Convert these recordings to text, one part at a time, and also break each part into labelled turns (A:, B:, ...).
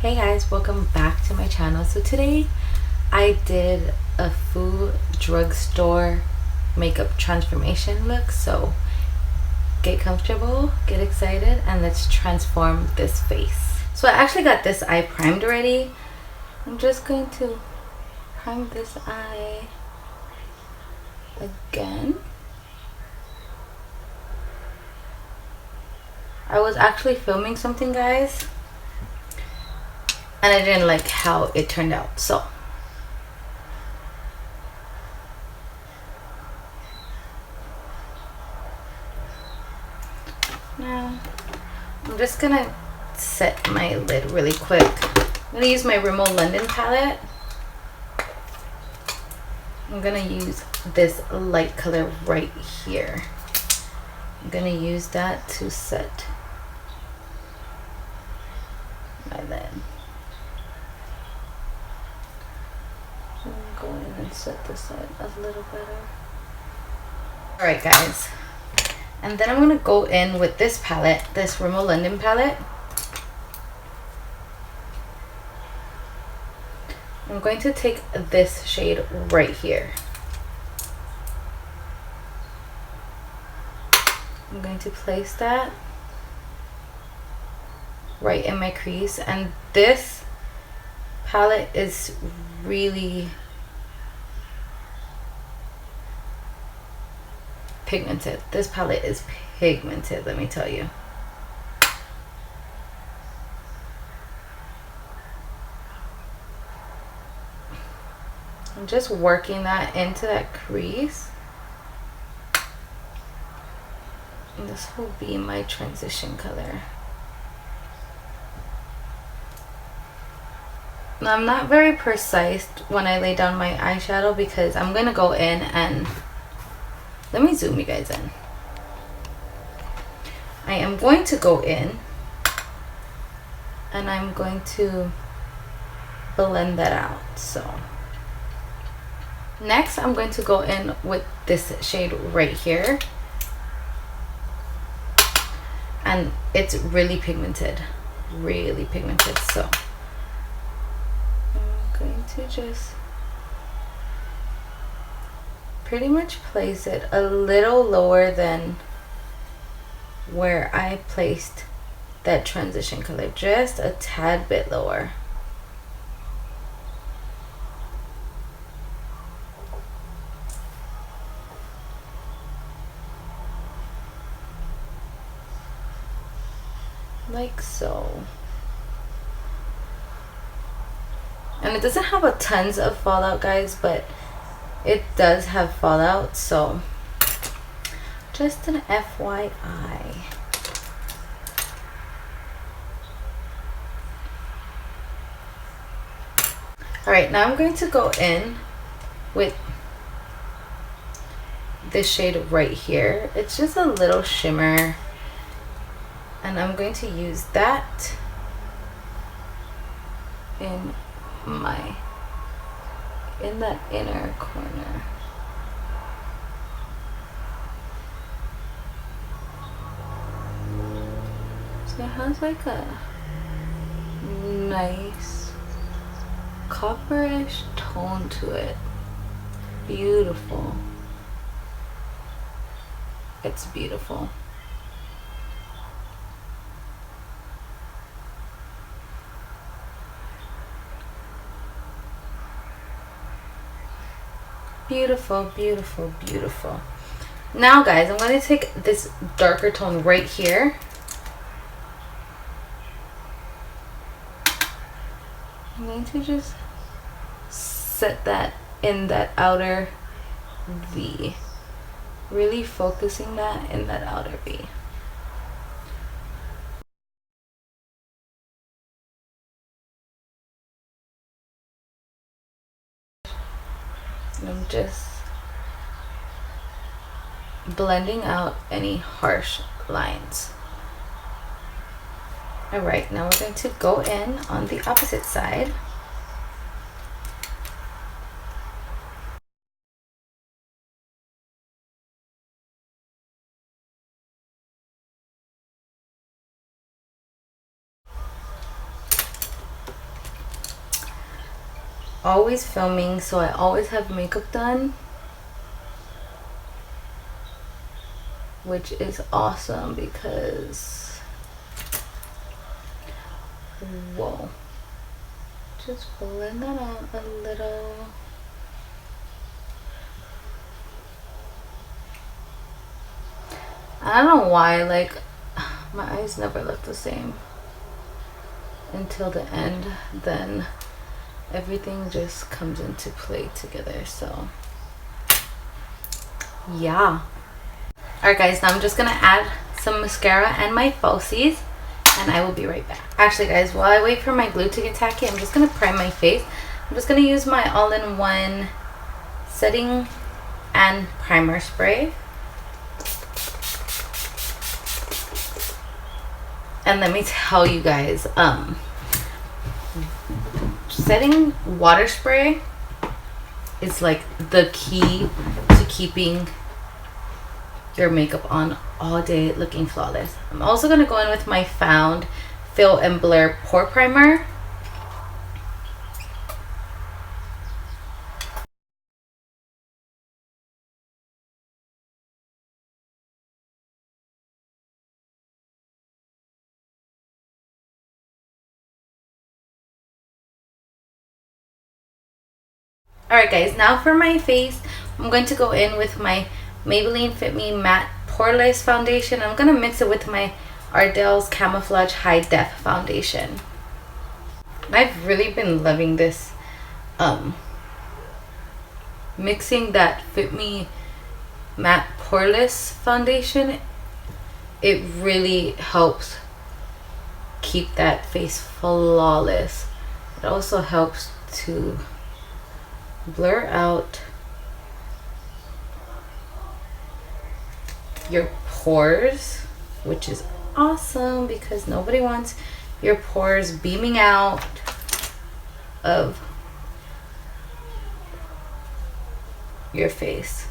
A: Hey guys, welcome back to my channel. So today I did a full drugstore makeup transformation look. So get comfortable, get excited, and let's transform this face. So I actually got this eye primed already. I'm just going to prime this eye again. I was actually filming something, guys, and I didn't like how it turned out. So now I'm just gonna set my lid really quick. I'm gonna use my Rimmel London palette. I'm gonna use this light color right here. I'm gonna use that to set my lid. I'm gonna go in and set this side a little better. Alright guys, and then I'm gonna go in with this palette, this Rimmel London palette. I'm going to take this shade right here. I'm going to place that right in my crease, and this palette is really pigmented. This palette is pigmented, let me tell you. I'm just working that into that crease. And this will be my transition color. Now, I'm not very precise when I lay down my eyeshadow because I'm going to go in and... Let me zoom you guys in. I am going to go in and I'm going to blend that out. So next I'm going to go in with this shade right here, and it's really pigmented, so I'm going to just pretty much place it a little lower than where I placed that transition color, just a tad bit lower. Like so. And it doesn't have a tons of fallout, guys, but it does have fallout, so just an FYI. Alright, now I'm going to go in with this shade right here. It's just a little shimmer, and I'm going to use that in that inner corner. So it has like a nice copperish tone to it. Beautiful. It's beautiful. Beautiful, beautiful, beautiful. Now guys, I'm going to take this darker tone right here. I'm going to just set that in that outer V. Really focusing that in that outer V. And I'm just blending out any harsh lines. Alright, now we're going to go in on the opposite side. always filming, so I always have makeup done, which is awesome because, whoa, just pulling that out a little. I don't know why, like, my eyes never look the same until the end. Then everything just comes into play together. So yeah. Alright guys, now I'm just gonna add some mascara and my falsies, and I will be right back. Actually guys, while I wait for my glue to get tacky, I'm just gonna prime my face. I'm just gonna use my all-in-one setting and primer spray. And let me tell you guys, setting water spray is like the key to keeping your makeup on all day looking flawless. I'm also going to go in with my Found Fill and Blur Pore Primer. Alright guys, now for my face, I'm going to go in with my Maybelline Fit Me Matte Poreless Foundation. I'm going to mix it with my Ardell's Camouflage High Def Foundation. I've really been loving this mixing that Fit Me Matte Poreless Foundation. It really helps keep that face flawless. It also helps to blur out your pores, which is awesome because nobody wants your pores beaming out of your face.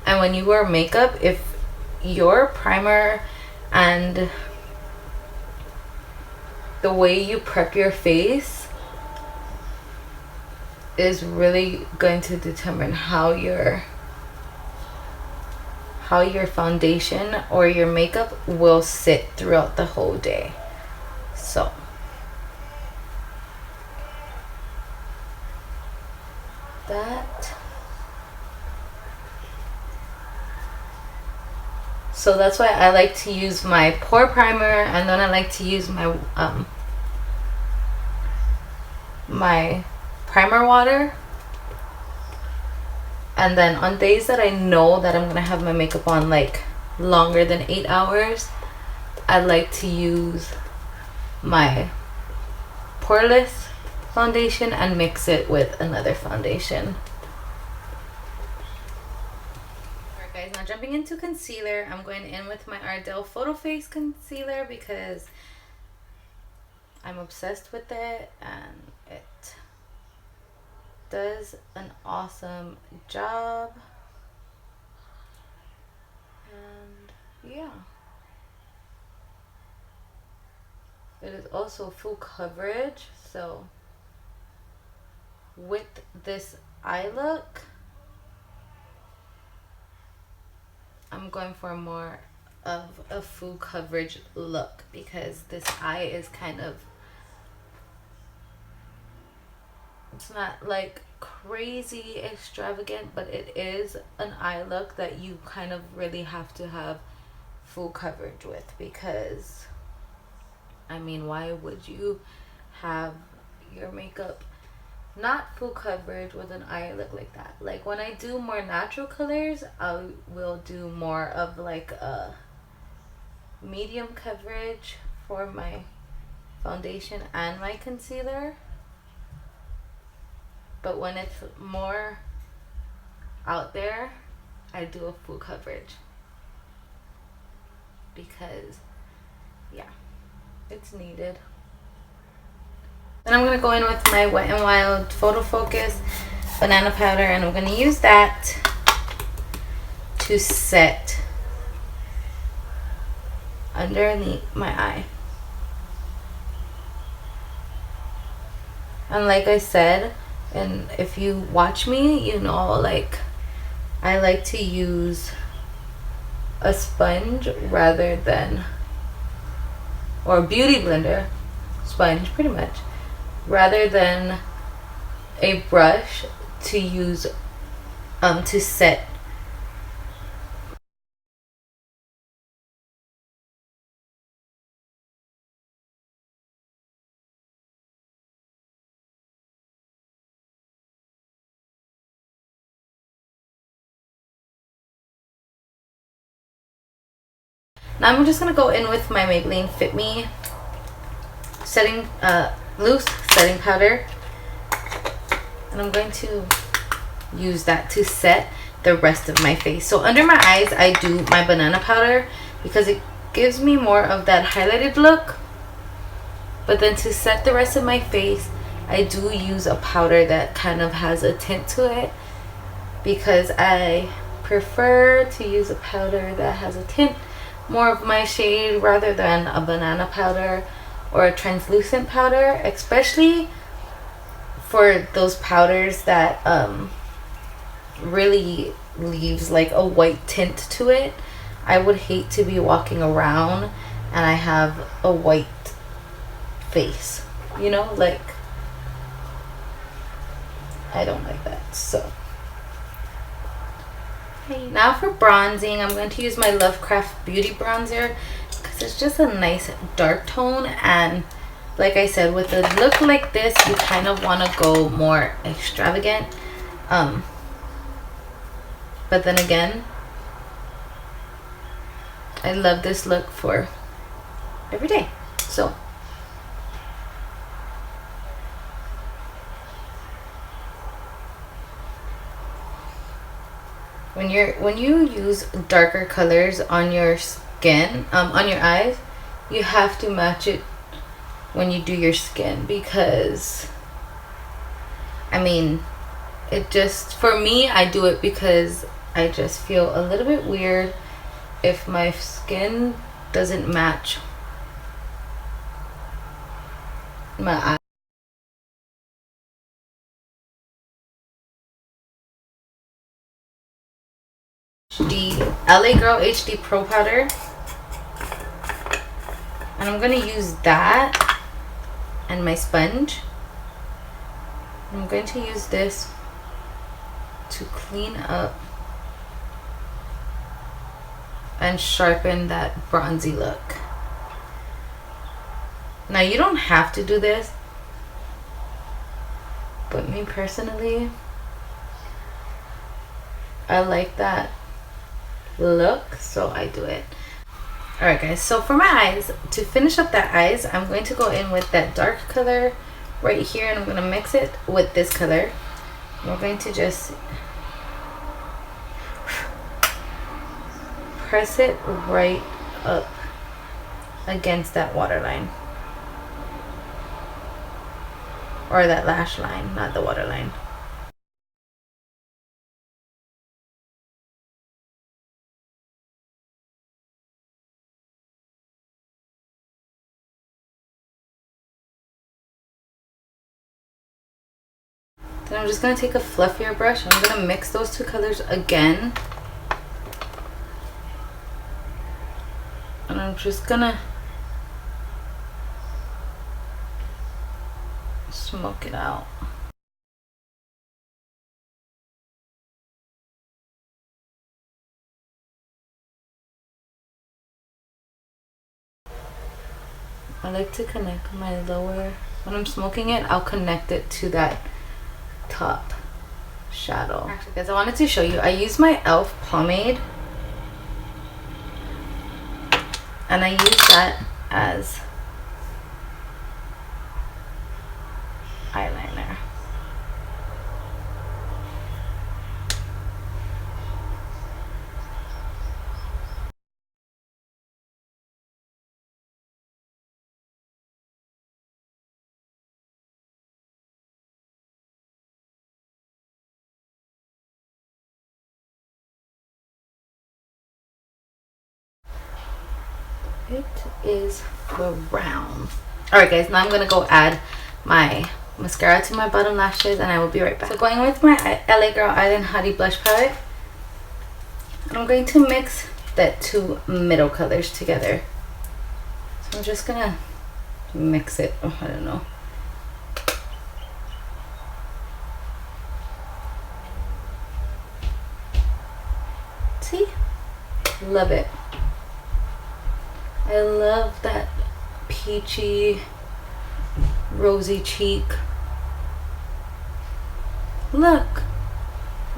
A: And when you wear makeup, if your primer and the way you prep your face is really going to determine how your foundation or your makeup will sit throughout the whole day. So that's why I like to use my pore primer, and then I like to use my my primer water. And then on days that I know that I'm gonna have my makeup on like longer than 8 hours, I like to use my poreless foundation and mix it with another foundation. Alright guys, now jumping into concealer, I'm going in with my Ardell Photo Face Concealer because I'm obsessed with it and it does an awesome job. And yeah, it is also full coverage. So with this eye look, I'm going for more of a full coverage look because this eye is kind of, it's not like crazy extravagant, but it is an eye look that you kind of really have to have full coverage with, because I mean, why would you have your makeup not full coverage with an eye look like that? Like when I do more natural colors, I will do more of like a medium coverage for my foundation and my concealer. But when it's more out there, I do a full coverage because yeah, it's needed. Then I'm going to go in with my Wet n Wild Photo Focus banana powder, and I'm going to use that to set underneath my eye. And like I said, and if you watch me, you know, like I like to use a sponge rather than, or a beauty blender sponge pretty much, rather than a brush to use to set. Now I'm just gonna go in with my Maybelline Fit Me setting loose setting powder, and I'm going to use that to set the rest of my face. So under my eyes I do my banana powder because it gives me more of that highlighted look, but then to set the rest of my face I do use a powder that kind of has a tint to it, because I prefer to use a powder that has a tint more of my shade rather than a banana powder or a translucent powder, especially for those powders that really leaves like a white tint to it. I would hate to be walking around and I have a white face, you know, like I don't like that. So okay, now for bronzing, I'm going to use my Lovecraft Beauty bronzer because it's just a nice dark tone, and like I said, with a look like this you kind of want to go more extravagant, but then again I love this look for every day. So when you use darker colors on your skin, on your eyes, you have to match it when you do your skin, because I mean, it just, for me, I do it because I just feel a little bit weird if my skin doesn't match my eye. The LA Girl HD Pro Powder, and I'm gonna use that and my sponge. I'm going to use this to clean up and sharpen that bronzy look. Now you don't have to do this, but me personally, I like that look, so I do it. Alright guys, so for my eyes, to finish up that eyes, I'm going to go in with that dark color right here, and I'm going to mix it with this color. We're going to just press it right up against that waterline, or that lash line, not the waterline. Then I'm just going to take a fluffier brush and I'm going to mix those two colors again. And I'm just going to smoke it out. I like to connect my lower, when I'm smoking it, I'll connect it to that top shadow. Actually guys, I wanted to show you, I use my e.l.f. pomade, and I use that as eyeliner. It is brown. Alright guys, now I'm gonna go add my mascara to my bottom lashes, and I will be right back. So going with my LA Girl Island Hottie Blush Palette, I'm going to mix the two middle colors together. So I'm just gonna mix it. Oh, I don't know. See? Love it. I love that peachy, rosy cheek. Look.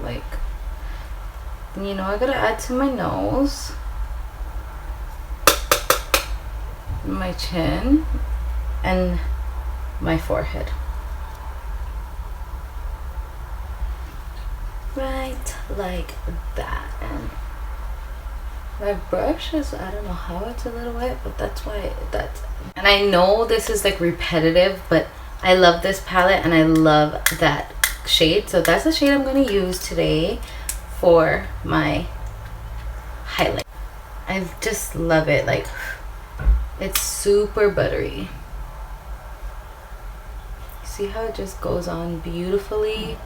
A: Like, you know, I gotta add to my nose, my chin, and my forehead. Right like that. And my brush is, I don't know how it's a little wet, but that's why that's, and I know this is like repetitive, but I love this palette and I love that shade. So that's the shade I'm going to use today for my highlight. I just love it. Like, it's super buttery. See how it just goes on beautifully?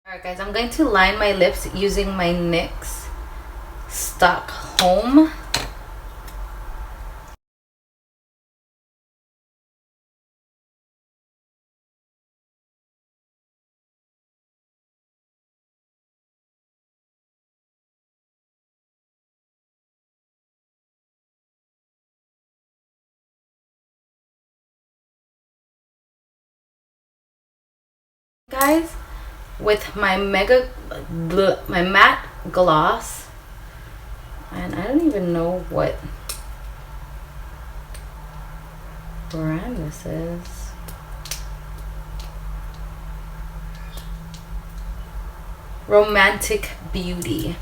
A: Alright guys, I'm going to line my lips using my NYX Stockholm. Guys, with my my matte gloss, and I don't even know what brand this is. Romantic Beauty.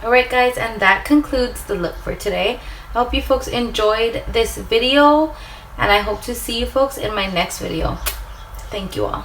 A: Alright guys, and that concludes the look for today. I hope you folks enjoyed this video, and I hope to see you folks in my next video. Thank you all.